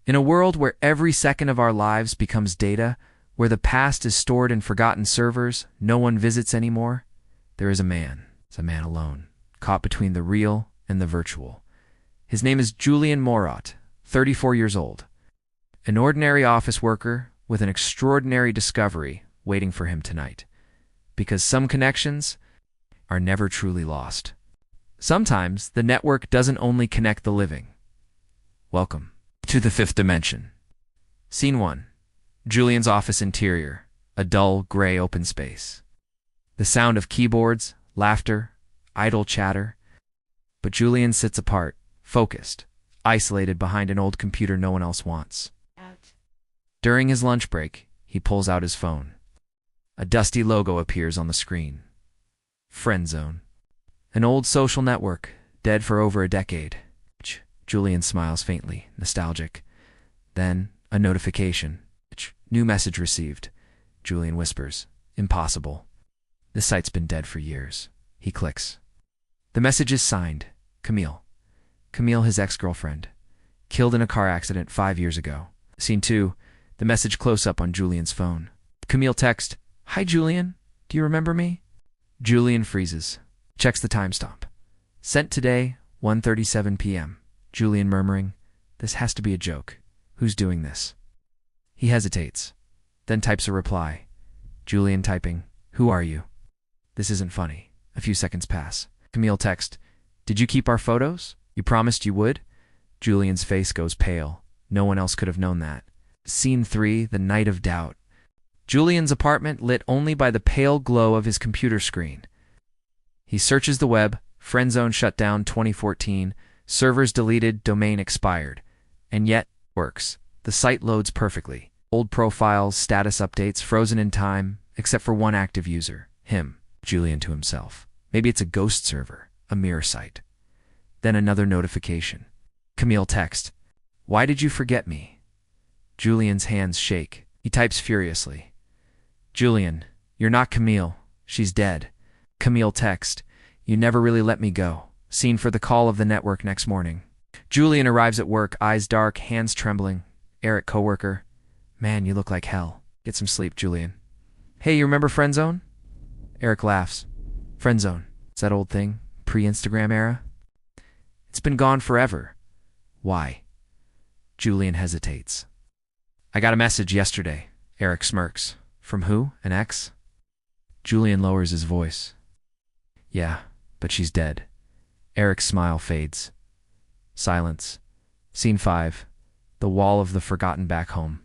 In a world where every second of our lives becomes data, where the past is stored in forgotten servers no one visits anymore, there is a man. It's a man alone, caught between the real and the virtual. His name is Julien Maret, 34 years old. An ordinary office worker with an extraordinary discovery waiting for him tonight. Because some connections are never truly lost. Sometimes the network doesn't only connect the living. Welcome to the fifth dimension. Scene 1. Julien's office interior, a dull, gray open space. The sound of keyboards, laughter, idle chatter. But Julien sits apart, focused, isolated behind an old computer no one else wants. During his lunch break, he pulls out his phone. A dusty logo appears on the screen. Friend Zone. An old social network, dead for over a decade. Julien smiles faintly, nostalgic. Then, a notification. New message received. Julien whispers, "Impossible. This site's been dead for years." He clicks. The message is signed, Camille. Camille, his ex-girlfriend. Killed in a car accident 5 years ago. Scene 2. The message close-up on Julien's phone. Camille text, "Hi Julien, do you remember me?" Julien freezes. Checks the timestamp. Sent today, 1:37 p.m. Julien murmuring, "This has to be a joke. Who's doing this?" He hesitates, then types a reply. Julien typing, "Who are you?" This isn't funny. A few seconds pass. Camille text, "Did you keep our photos? You promised you would?" Julien's face goes pale. No one else could have known that. Scene 3, the night of doubt. Julien's apartment lit only by the pale glow of his computer screen. He searches the web, friend zone shut down 2014, servers deleted, domain expired. And yet, works. The site loads perfectly. Old profiles, status updates, frozen in time, except for one active user, him, Julien to himself. Maybe it's a ghost server, a mirror site. Then another notification. Camille text, "Why did you forget me?" Julien's hands shake. He types furiously. "Julien, you're not Camille. She's dead." Camille text, "You never really let me go." Scene for the call of the network next morning. Julien arrives at work, eyes dark, hands trembling. Eric, coworker, "Man, you look like hell. Get some sleep, Julien." "Hey, you remember Friendzone?" Eric laughs. "Friendzone, it's that old thing, pre-Instagram era?" "It's been gone forever." "Why?" Julien hesitates. "I got a message yesterday." Eric smirks. "From who? An ex?" Julien lowers his voice. "Yeah, but she's dead." Eric's smile fades. Silence. Scene 5. The wall of the forgotten back home.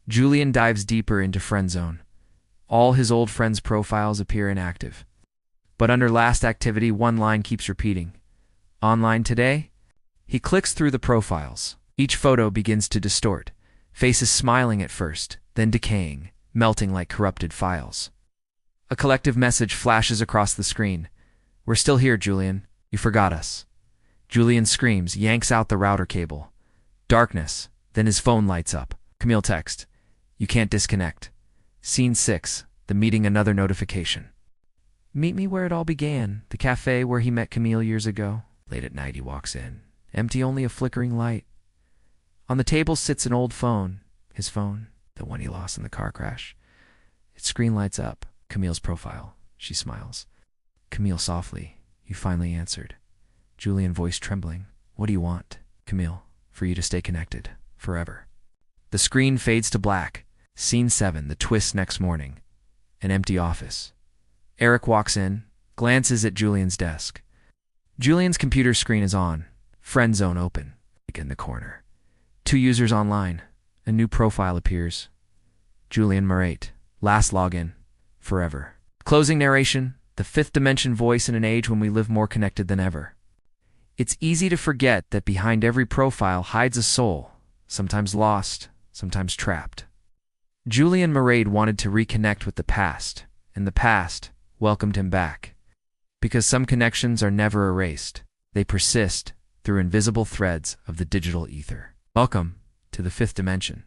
Julien dives deeper into Friendzone. All his old friends' profiles appear inactive. But under last activity, one line keeps repeating. "Online today?" He clicks through the profiles. Each photo begins to distort. Faces smiling at first, then decaying, melting like corrupted files. A collective message flashes across the screen. "We're still here, Julien. You forgot us." Julien screams, yanks out the router cable. Darkness. Then his phone lights up. Camille text, "You can't disconnect." Scene 6. The meeting, another notification. "Meet me where it all began, the cafe where he met Camille years ago." Late at night he walks in. Empty, only a flickering light. On the table sits an old phone. His phone, the one he lost in the car crash. Its screen lights up. Camille's profile. She smiles. "Camille, softly. You finally answered." Julien, voice trembling. "What do you want?" "Camille, for you to stay connected. Forever." The screen fades to black. Scene 7. The twist next morning. An empty office. Eric walks in, glances at Julien's desk. Julien's computer screen is on. Friend zone open. In the corner. 2 users online. A new profile appears. Julien Maret. Last login. Forever. Closing narration. The fifth dimension voice in an age when we live more connected than ever. It's easy to forget that behind every profile hides a soul, sometimes lost, sometimes trapped. Julien Maret wanted to reconnect with the past, and the past welcomed him back. Because some connections are never erased. They persist through invisible threads of the digital ether. Welcome to the fifth dimension.